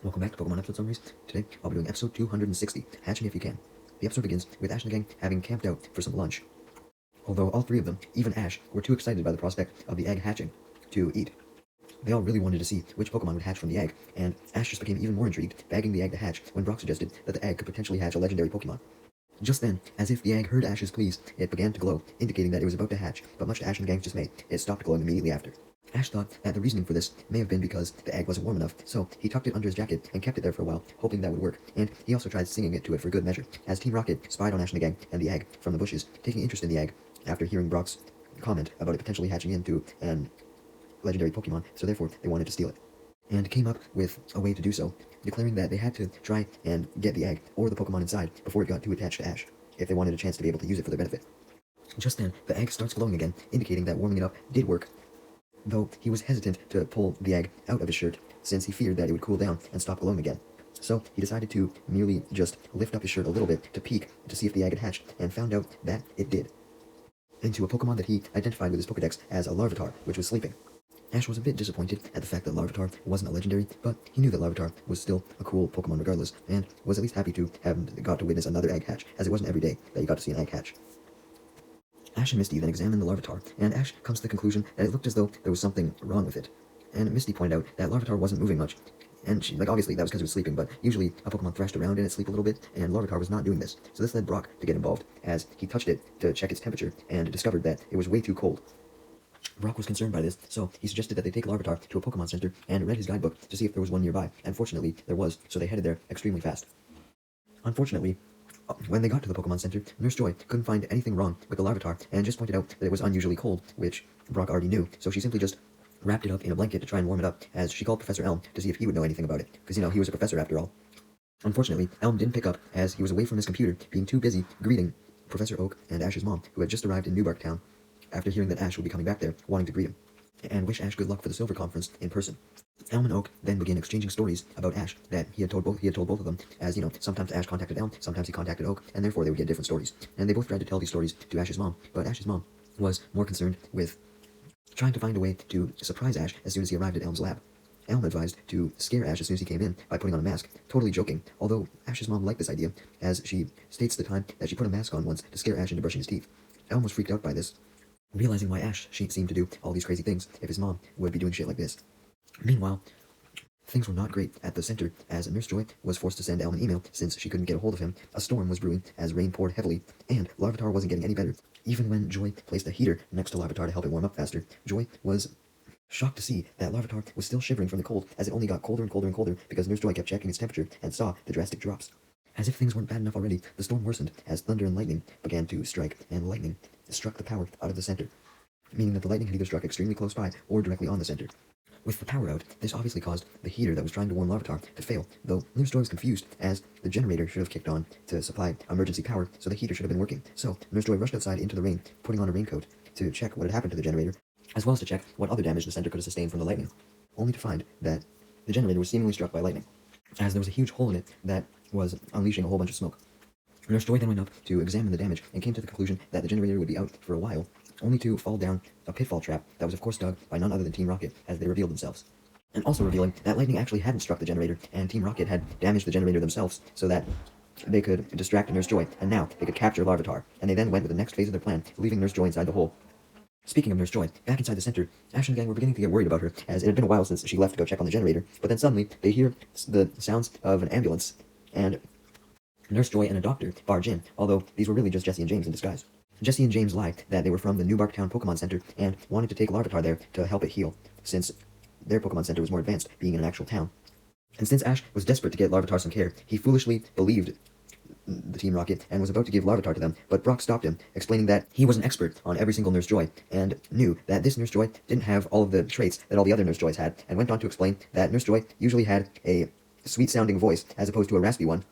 Welcome back to Pokemon episode summaries. Today, I'll be doing episode 260, Hatching If You Can. The episode begins with Ash and the gang having camped out for some lunch. Although all three of them, even Ash, were too excited by the prospect of the egg hatching to eat. They all really wanted to see which Pokemon would hatch from the egg, and Ash just became even more intrigued, bagging the egg to hatch when Brock suggested that the egg could potentially hatch a legendary Pokemon. Just then, as if the egg heard Ash's pleas, it began to glow, indicating that it was about to hatch, but much to Ash and the gang's dismay, it stopped glowing immediately after. Ash thought that the reasoning for this may have been because the egg wasn't warm enough, so he tucked it under his jacket and kept it there for a while, hoping that would work, and he also tried singing it to it for good measure, as Team Rocket spied on Ash and the gang and the egg from the bushes, taking interest in the egg after hearing Brock's comment about it potentially hatching into an legendary Pokemon, so therefore they wanted to steal it. And came up with a way to do so, declaring that they had to try and get the egg, or the Pokemon inside, before it got too attached to Ash, if they wanted a chance to be able to use it for their benefit. Just then, the egg starts glowing again, indicating that warming it up did work, though he was hesitant to pull the egg out of his shirt, since he feared that it would cool down and stop glowing again. So he decided to merely just lift up his shirt a little bit to peek to see if the egg had hatched, and found out that it did, into a Pokemon that he identified with his Pokedex as a Larvitar, which was sleeping. Ash was a bit disappointed at the fact that Larvitar wasn't a legendary, but he knew that Larvitar was still a cool Pokemon regardless, and was at least happy to have got to witness another egg hatch, as it wasn't every day that you got to see an egg hatch. Ash and Misty then examined the Larvitar, and Ash comes to the conclusion that it looked as though there was something wrong with it. And Misty pointed out that Larvitar wasn't moving much, and she, obviously that was because it was sleeping, but usually a Pokemon thrashed around in its sleep a little bit, and Larvitar was not doing this. So this led Brock to get involved, as he touched it to check its temperature, and discovered that it was way too cold. Brock was concerned by this, so he suggested that they take Larvitar to a Pokemon Center and read his guidebook to see if there was one nearby, and fortunately there was, so they headed there extremely fast. Unfortunately, when they got to the Pokemon Center, Nurse Joy couldn't find anything wrong with the Larvitar, and just pointed out that it was unusually cold, which Brock already knew, so she simply just wrapped it up in a blanket to try and warm it up, as she called Professor Elm to see if he would know anything about it, because, he was a professor after all. Unfortunately, Elm didn't pick up, as he was away from his computer, being too busy greeting Professor Oak and Ash's mom, who had just arrived in Newbark Town, after hearing that Ash would be coming back there, wanting to greet him, and wish Ash good luck for the Silver Conference in person. Elm and Oak then began exchanging stories about Ash that he had told both of them, as, sometimes Ash contacted Elm, sometimes he contacted Oak, and therefore they would get different stories. And they both tried to tell these stories to Ash's mom, but Ash's mom was more concerned with trying to find a way to surprise Ash as soon as he arrived at Elm's lab. Elm advised to scare Ash as soon as he came in by putting on a mask, totally joking, although Ash's mom liked this idea, as she states the time that she put a mask on once to scare Ash into brushing his teeth. Elm was freaked out by this, realizing why Ash seemed to do all these crazy things if his mom would be doing shit like this. Meanwhile, things were not great at the center, as Nurse Joy was forced to send Elm an email since she couldn't get a hold of him. A storm was brewing as rain poured heavily, and Larvitar wasn't getting any better. Even when Joy placed a heater next to Larvitar to help it warm up faster, Joy was shocked to see that Larvitar was still shivering from the cold, as it only got colder and colder and colder because Nurse Joy kept checking its temperature and saw the drastic drops. As if things weren't bad enough already, the storm worsened as thunder and lightning began to strike, and lightning struck the power out of the center, meaning that the lightning had either struck extremely close by or directly on the center. With the power out, this obviously caused the heater that was trying to warm Larvitar to fail, though Nurse Joy was confused, as the generator should have kicked on to supply emergency power, so the heater should have been working. So Nurse Joy rushed outside into the rain, putting on a raincoat to check what had happened to the generator, as well as to check what other damage the center could have sustained from the lightning, only to find that the generator was seemingly struck by lightning, as there was a huge hole in it that was unleashing a whole bunch of smoke. Nurse Joy then went up to examine the damage and came to the conclusion that the generator would be out for a while, only to fall down a pitfall trap that was of course dug by none other than Team Rocket as they revealed themselves. And also revealing that lightning actually hadn't struck the generator, and Team Rocket had damaged the generator themselves so that they could distract Nurse Joy, and now they could capture Larvitar. And they then went with the next phase of their plan, leaving Nurse Joy inside the hole. Speaking of Nurse Joy, back inside the center, Ash and the gang were beginning to get worried about her, as it had been a while since she left to go check on the generator, but then suddenly they hear the sounds of an ambulance, and Nurse Joy and a doctor barge in, although these were really just Jesse and James in disguise. Jesse and James lied that they were from the Newbark Town Pokemon Center and wanted to take Larvitar there to help it heal, since their Pokemon Center was more advanced, being in an actual town. And since Ash was desperate to get Larvitar some care, he foolishly believed the Team Rocket and was about to give Larvitar to them, but Brock stopped him, explaining that he was an expert on every single Nurse Joy, and knew that this Nurse Joy didn't have all of the traits that all the other Nurse Joys had, and went on to explain that Nurse Joy usually had a sweet-sounding voice as opposed to a raspy one,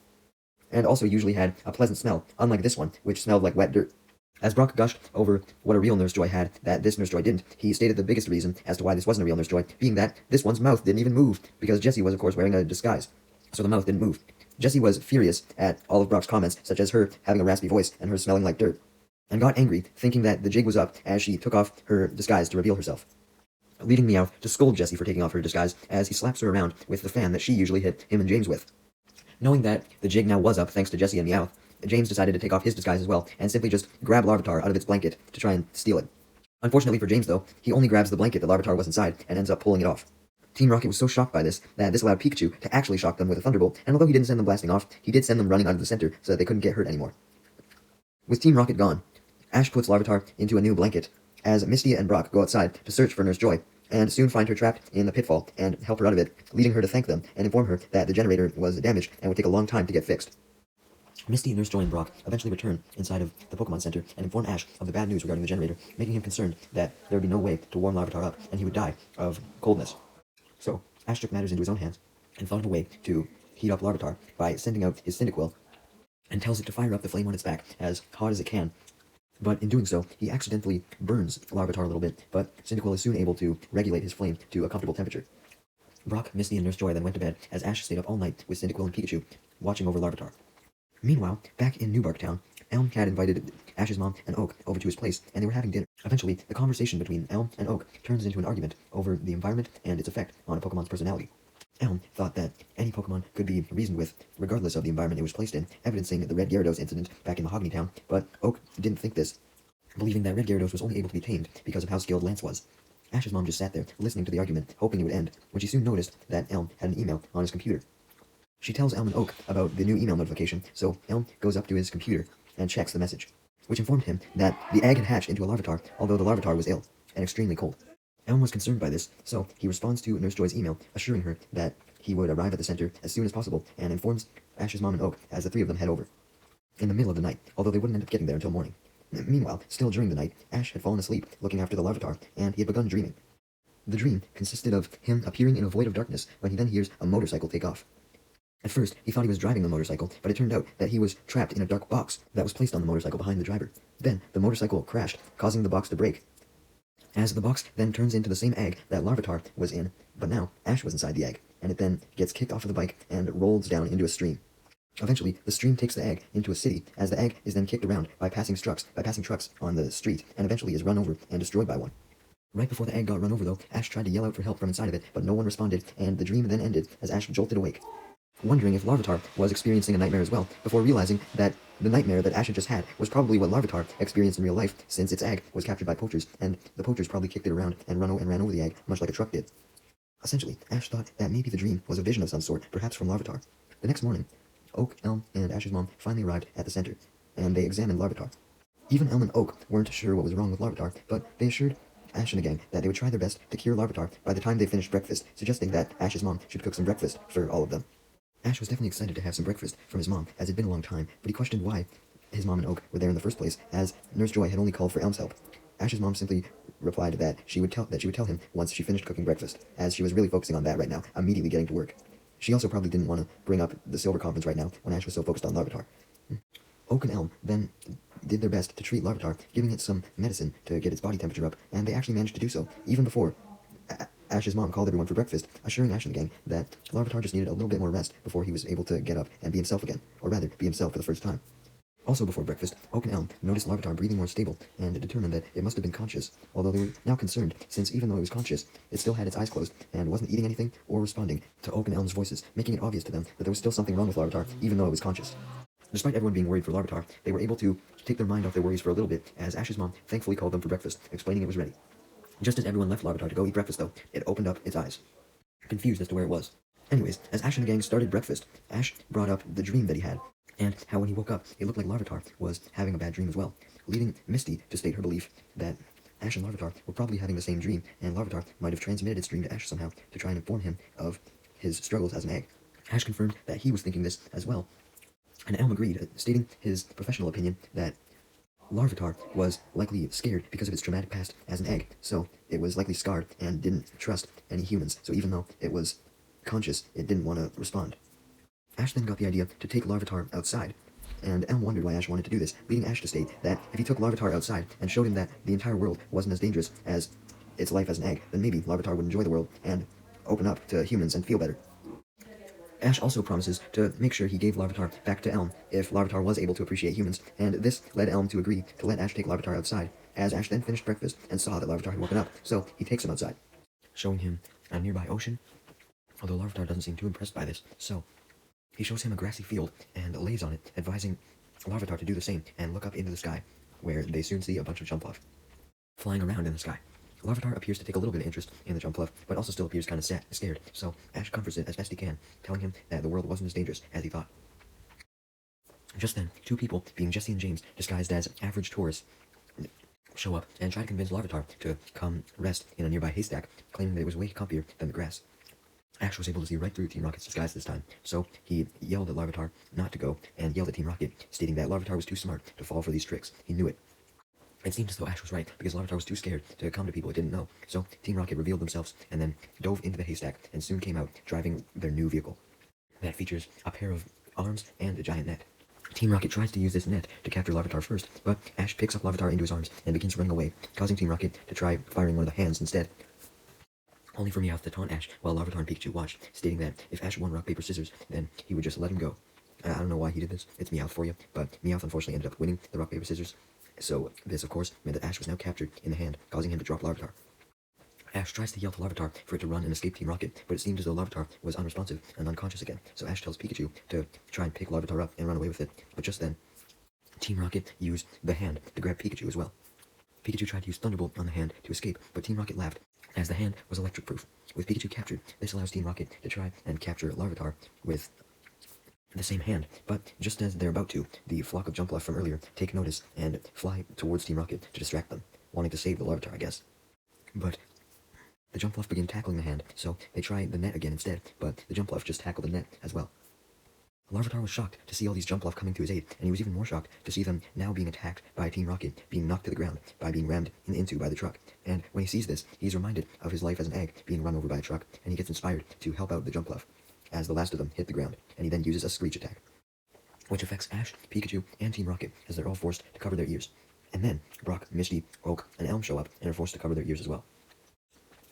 and also usually had a pleasant smell, unlike this one, which smelled like wet dirt. As Brock gushed over what a real Nurse Joy had that this Nurse Joy didn't, he stated the biggest reason as to why this wasn't a real Nurse Joy, being that this one's mouth didn't even move, because Jessie was of course wearing a disguise, so the mouth didn't move. Jessie was furious at all of Brock's comments, such as her having a raspy voice and her smelling like dirt, and got angry, thinking that the jig was up as she took off her disguise to reveal herself. leading Meowth to scold Jessie for taking off her disguise as he slaps her around with the fan that she usually hit him and James with. Knowing that the jig now was up thanks to Jessie and Meowth, James decided to take off his disguise as well and simply just grab Larvitar out of its blanket to try and steal it. Unfortunately for James, though, he only grabs the blanket that Larvitar was inside and ends up pulling it off. Team Rocket was so shocked by this that this allowed Pikachu to actually shock them with a Thunderbolt, and although he didn't send them blasting off, he did send them running out of the center so that they couldn't get hurt anymore. With Team Rocket gone, Ash puts Larvitar into a new blanket as Misty and Brock go outside to search for Nurse Joy, and soon find her trapped in the pitfall and help her out of it, leading her to thank them and inform her that the generator was damaged and would take a long time to get fixed. Misty, Nurse Joy, and Brock eventually return inside of the Pokemon Center and inform Ash of the bad news regarding the generator, making him concerned that there would be no way to warm Larvitar up and he would die of coldness. So, Ash took matters into his own hands and thought of a way to heat up Larvitar by sending out his Cyndaquil and tells it to fire up the flame on its back as hot as it can. But in doing so, he accidentally burns Larvitar a little bit, but Cyndaquil is soon able to regulate his flame to a comfortable temperature. Brock, Misty, and Nurse Joy then went to bed as Ash stayed up all night with Cyndaquil and Pikachu, watching over Larvitar. Meanwhile, back in New Bark Town, Elm had invited Ash's mom and Oak over to his place, and they were having dinner. Eventually, the conversation between Elm and Oak turns into an argument over the environment and its effect on a Pokemon's personality. Elm thought that any Pokemon could be reasoned with, regardless of the environment it was placed in, evidencing the Red Gyarados incident back in Mahogany Town, but Oak didn't think this, believing that Red Gyarados was only able to be tamed because of how skilled Lance was. Ash's mom just sat there, listening to the argument, hoping it would end, when she soon noticed that Elm had an email on his computer. She tells Elm and Oak about the new email notification, so Elm goes up to his computer and checks the message, which informed him that the egg had hatched into a Larvitar, although the Larvitar was ill and extremely cold. Elm was concerned by this, so he responds to Nurse Joy's email, assuring her that he would arrive at the center as soon as possible, and informs Ash's mom and Oak as the three of them head over. In the middle of the night, although they wouldn't end up getting there until morning. Meanwhile, still during the night, Ash had fallen asleep, looking after the Larvitar, and he had begun dreaming. The dream consisted of him appearing in a void of darkness when he then hears a motorcycle take off. At first, he thought he was driving the motorcycle, but it turned out that he was trapped in a dark box that was placed on the motorcycle behind the driver. Then, the motorcycle crashed, causing the box to break. As the box then turns into the same egg that Larvitar was in, but now Ash was inside the egg, and it then gets kicked off of the bike and rolls down into a stream. Eventually, the stream takes the egg into a city, as the egg is then kicked around by passing trucks on the street, and eventually is run over and destroyed by one. Right before the egg got run over, though, Ash tried to yell out for help from inside of it, but no one responded, and the dream then ended as Ash jolted awake, wondering if Larvitar was experiencing a nightmare as well, before realizing that the nightmare that Ash had just had was probably what Larvitar experienced in real life, since its egg was captured by poachers, and the poachers probably kicked it around and ran over the egg, much like a truck did. Essentially, Ash thought that maybe the dream was a vision of some sort, perhaps from Larvitar. The next morning, Oak, Elm, and Ash's mom finally arrived at the center, and they examined Larvitar. Even Elm and Oak weren't sure what was wrong with Larvitar, but they assured Ash and the gang that they would try their best to cure Larvitar by the time they finished breakfast, suggesting that Ash's mom should cook some breakfast for all of them. Ash was definitely excited to have some breakfast from his mom, as it had been a long time, but he questioned why his mom and Oak were there in the first place, as Nurse Joy had only called for Elm's help. Ash's mom simply replied that she would tell him once she finished cooking breakfast, as she was really focusing on that right now, immediately getting to work. She also probably didn't want to bring up the Silver Conference right now, when Ash was so focused on Larvitar. Oak and Elm then did their best to treat Larvitar, giving it some medicine to get its body temperature up, and they actually managed to do so, even before Ash's mom called everyone for breakfast, assuring Ash and the gang that Larvitar just needed a little bit more rest before he was able to get up and be himself again, or rather, be himself for the first time. Also before breakfast, Oak and Elm noticed Larvitar breathing more stable, and determined that it must have been conscious, although they were now concerned, since even though it was conscious, it still had its eyes closed, and wasn't eating anything or responding to Oak and Elm's voices, making it obvious to them that there was still something wrong with Larvitar, even though it was conscious. Despite everyone being worried for Larvitar, they were able to take their mind off their worries for a little bit, as Ash's mom thankfully called them for breakfast, explaining it was ready. Just as everyone left Larvitar to go eat breakfast, though, it opened up its eyes, confused as to where it was. Anyways, as Ash and the gang started breakfast, Ash brought up the dream that he had, and how when he woke up, it looked like Larvitar was having a bad dream as well, leading Misty to state her belief that Ash and Larvitar were probably having the same dream, and Larvitar might have transmitted its dream to Ash somehow to try and inform him of his struggles as an egg. Ash confirmed that he was thinking this as well, and Elm agreed, stating his professional opinion that Larvitar was likely scared because of its traumatic past as an egg, so it was likely scarred and didn't trust any humans, so even though it was conscious, it didn't want to respond. Ash then got the idea to take Larvitar outside, and Elm wondered why Ash wanted to do this, leading Ash to state that if he took Larvitar outside and showed him that the entire world wasn't as dangerous as its life as an egg, then maybe Larvitar would enjoy the world and open up to humans and feel better. Ash also promises to make sure he gave Larvitar back to Elm if Larvitar was able to appreciate humans, and this led Elm to agree to let Ash take Larvitar outside, as Ash then finished breakfast and saw that Larvitar had woken up, so he takes him outside. showing him a nearby ocean, although Larvitar doesn't seem too impressed by this, so he shows him a grassy field and lays on it, advising Larvitar to do the same and look up into the sky, where they soon see a bunch of Jumpluff flying around in the sky. Larvitar appears to take a little bit of interest in the Jumpluff, but also still appears kind of scared, so Ash comforts it as best he can, telling him that the world wasn't as dangerous as he thought. Just then, two people, being Jesse and James, disguised as average tourists, show up and try to convince Larvitar to come rest in a nearby haystack, claiming that it was way comfier than the grass. Ash was able to see right through Team Rocket's disguise this time, so he yelled at Larvitar not to go, and yelled at Team Rocket, stating that Larvitar was too smart to fall for these tricks. He knew it. It seemed as though Ash was right, because Larvitar was too scared to come to people it didn't know, so Team Rocket revealed themselves, and then dove into the haystack, and soon came out, driving their new vehicle. That features a pair of arms and a giant net. Team Rocket tries to use this net to capture Larvitar first, but Ash picks up Larvitar into his arms and begins running away, causing Team Rocket to try firing one of the hands instead, only for Meowth to taunt Ash while Larvitar and Pikachu watched, stating that if Ash won rock, paper, scissors, then he would just let him go. I don't know why he did this, it's Meowth for you, but Meowth unfortunately ended up winning the rock, paper, scissors, so this of course meant that Ash was now captured in the hand, causing him to drop Larvitar. Ash tries to yell to Larvitar for it to run and escape Team Rocket, but it seemed as though Larvitar was unresponsive and unconscious again, so Ash tells Pikachu to try and pick Larvitar up and run away with it, but just then, Team Rocket used the hand to grab Pikachu as well. Pikachu tried to use Thunderbolt on the hand to escape, but Team Rocket laughed, as the hand was electric-proof. With Pikachu captured, this allows Team Rocket to try and capture Larvitar with the same hand, but just as they're about to, the flock of Jumpluff from earlier take notice and fly towards Team Rocket to distract them, wanting to save the Larvitar, I guess. But the Jumpluff begin tackling the hand, so they try the net again instead, but the Jumpluff just tackle the net as well. Larvitar was shocked to see all these Jumpluff coming to his aid, and he was even more shocked to see them now being attacked by Team Rocket, being knocked to the ground by being rammed into by the truck. And when he sees this, he's reminded of his life as an egg being run over by a truck, and he gets inspired to help out the Jumpluff, as the last of them hit the ground, and he then uses a Screech attack, which affects Ash, Pikachu, and Team Rocket, as they're all forced to cover their ears. And then Brock, Misty, Oak, and Elm show up and are forced to cover their ears as well,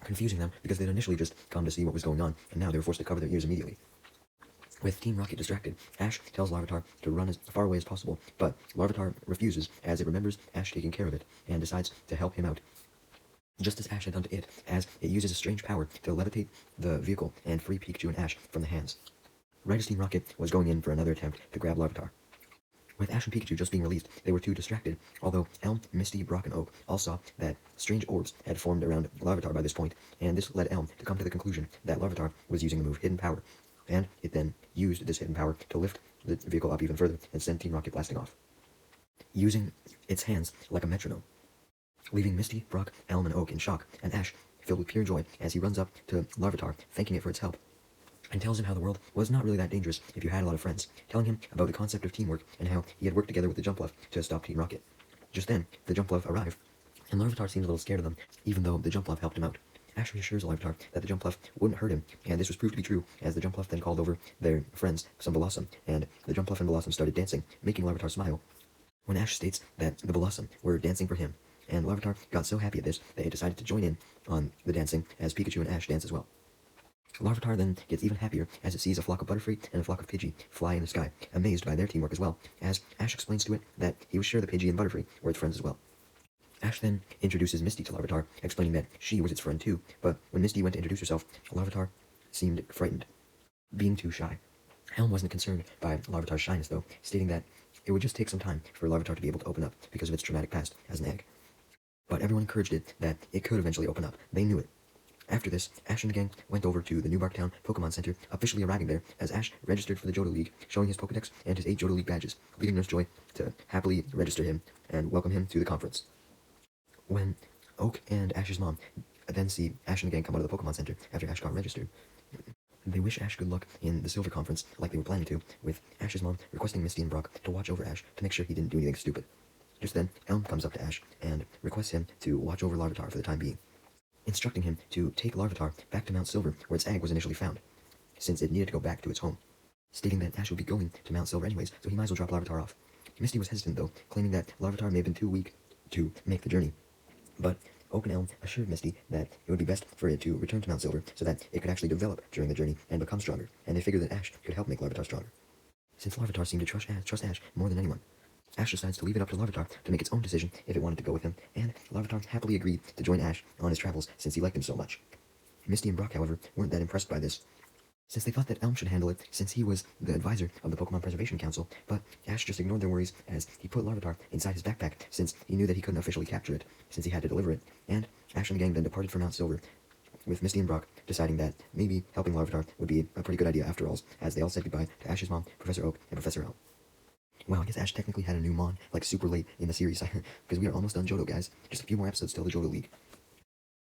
confusing them because they'd initially just come to see what was going on, and now they were forced to cover their ears immediately. With Team Rocket distracted, Ash tells Larvitar to run as far away as possible, but Larvitar refuses as it remembers Ash taking care of it, and decides to help him out, just as Ash had done to it, as it uses a strange power to levitate the vehicle and free Pikachu and Ash from the hands, right as Team Rocket was going in for another attempt to grab Larvitar. With Ash and Pikachu just being released, they were too distracted, although Elm, Misty, Brock, and Oak all saw that strange orbs had formed around Larvitar by this point, and this led Elm to come to the conclusion that Larvitar was using the move Hidden Power, and it then used this hidden power to lift the vehicle up even further and send Team Rocket blasting off, using its hands like a metronome, leaving Misty, Brock, Elm, and Oak in shock, and Ash filled with pure joy as he runs up to Larvitar, thanking it for its help, and tells him how the world was not really that dangerous if you had a lot of friends, telling him about the concept of teamwork and how he had worked together with the Jumpluff to stop Team Rocket. Just then, the Jumpluff arrive, and Larvitar seemed a little scared of them, even though the Jumpluff helped him out. Ash reassures Larvitar that the Jumpluff wouldn't hurt him, and this was proved to be true, as the Jumpluff then called over their friends, some Blossom, and the Jumpluff and Blossom started dancing, making Larvitar smile, when Ash states that the Blossom were dancing for him, and Larvitar got so happy at this that he decided to join in on the dancing as Pikachu and Ash dance as well. Larvitar then gets even happier as it sees a flock of Butterfree and a flock of Pidgey fly in the sky, amazed by their teamwork as well, as Ash explains to it that he was sure the Pidgey and Butterfree were its friends as well. Ash then introduces Misty to Larvitar, explaining that she was its friend too, but when Misty went to introduce herself, Larvitar seemed frightened, being too shy. Helm wasn't concerned by Larvitar's shyness though, stating that it would just take some time for Larvitar to be able to open up because of its traumatic past as an egg. But everyone encouraged it that it could eventually open up. They knew it. After this, Ash and the gang went over to the New Barktown Pokémon Center, officially arriving there as Ash registered for the Johto League, showing his Pokédex and his 8 Johto League badges, leading Nurse Joy to happily register him and welcome him to the conference. When Oak and Ash's mom then see Ash and the gang come out of the Pokémon Center after Ash got registered, they wish Ash good luck in the Silver Conference like they were planning to, with Ash's mom requesting Misty and Brock to watch over Ash to make sure he didn't do anything stupid. Just then, Elm comes up to Ash and requests him to watch over Larvitar for the time being, instructing him to take Larvitar back to Mount Silver where its egg was initially found, since it needed to go back to its home, stating that Ash would be going to Mount Silver anyways, so he might as well drop Larvitar off. Misty was hesitant though, claiming that Larvitar may have been too weak to make the journey, but Oak and Elm assured Misty that it would be best for it to return to Mount Silver so that it could actually develop during the journey and become stronger, and they figured that Ash could help make Larvitar stronger. Since Larvitar seemed to trust Ash more than anyone, Ash decides to leave it up to Larvitar to make its own decision if it wanted to go with him, and Larvitar happily agreed to join Ash on his travels since he liked him so much. Misty and Brock, however, weren't that impressed by this, since they thought that Elm should handle it since he was the advisor of the Pokemon Preservation Council, but Ash just ignored their worries as he put Larvitar inside his backpack since he knew that he couldn't officially capture it, since he had to deliver it, and Ash and the gang then departed for Mount Silver, with Misty and Brock deciding that maybe helping Larvitar would be a pretty good idea after all, as they all said goodbye to Ash's mom, Professor Oak, and Professor L. Wow, I guess Ash technically had a new Mon, like super late in the series, because we are almost done Johto, guys. Just a few more episodes till the Johto League.